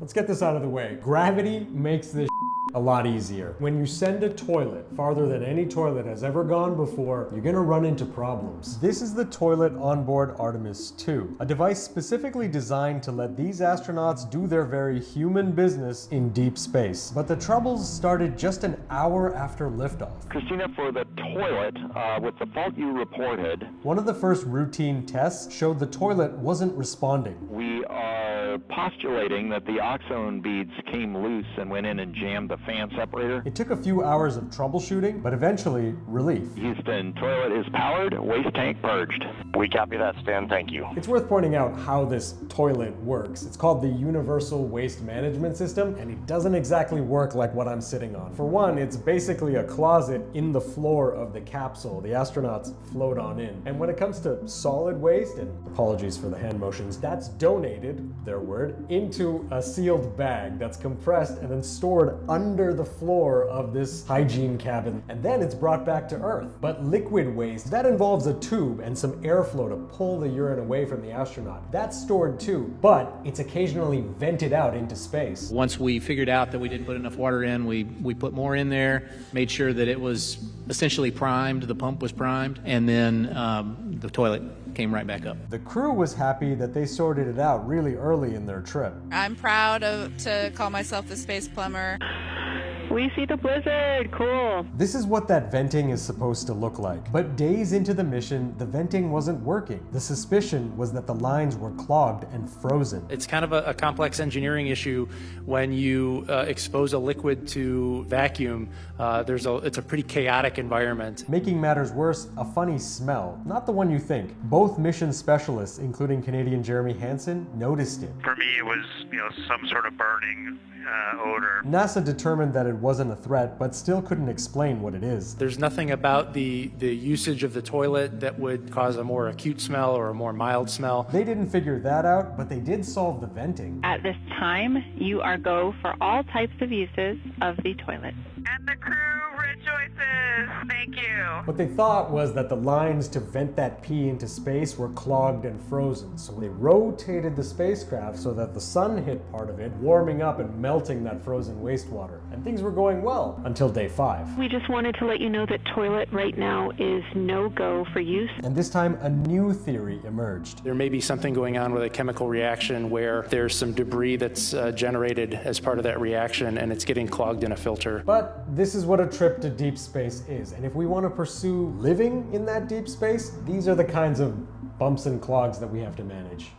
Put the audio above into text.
Let's get this out of the way. Gravity makes this a lot easier. When you send a toilet farther than any toilet has ever gone before, you're gonna run into problems. This is the toilet on board Artemis II, a device specifically designed to let these astronauts do their very human business in deep space. But the troubles started just an hour after liftoff. Christina, for the toilet, with the fault you reported, one of the first routine tests showed the toilet wasn't responding. We are postulating that the oxone beads came loose and went in and jammed the fan separator. It took a few hours of troubleshooting, but eventually relief. Houston, toilet is powered, waste tank purged. We copy that, Stan, thank you. It's worth pointing out how this toilet works. It's called the Universal Waste Management System, and it doesn't exactly work like what I'm sitting on. For one, it's basically a closet in the floor of the capsule the astronauts float on in. And when it comes to solid waste, and apologies for the hand motions, that's donated, their word, into a sealed bag that's compressed and then stored under the floor of this hygiene cabin, and then it's brought back to Earth. But liquid waste, that involves a tube and some airflow to pull the urine away from the astronaut. That's stored too, but it's occasionally vented out into space. Once we figured out that we didn't put enough water in, we put more in there, made sure that it was essentially primed, the pump was primed, and then the toilet came right back up. The crew was happy that they sorted it out really early in their trip. I'm proud to call myself the space plumber. We see the blizzard, cool. This is what that venting is supposed to look like. But days into the mission, the venting wasn't working. The suspicion was that the lines were clogged and frozen. It's kind of a complex engineering issue when you expose a liquid to vacuum. It's a pretty chaotic environment. Making matters worse, a funny smell. Not the one you think. Both mission specialists, including Canadian Jeremy Hansen, noticed it. For me, it was, some sort of burning odor. NASA determined that it wasn't a threat, but still couldn't explain what it is. There's nothing about the usage of the toilet that would cause a more acute smell or a more mild smell. They didn't figure that out, but they did solve the venting. At this time, you are go for all types of uses of the toilet. And the crew rejoices. Thank you. What they thought was that the lines to vent that pee into space were clogged and frozen, so they rotated the spacecraft so that the sun hit part of it, warming up and melting that frozen wastewater. And things were going well until day 5. We just wanted to let you know that toilet right now is no-go for use. And this time a new theory emerged. There may be something going on with a chemical reaction where there's some debris that's generated as part of that reaction and it's getting clogged in a filter. But this is what a trip to deep space is. And if we want to pursue living in that deep space, these are the kinds of bumps and clogs that we have to manage.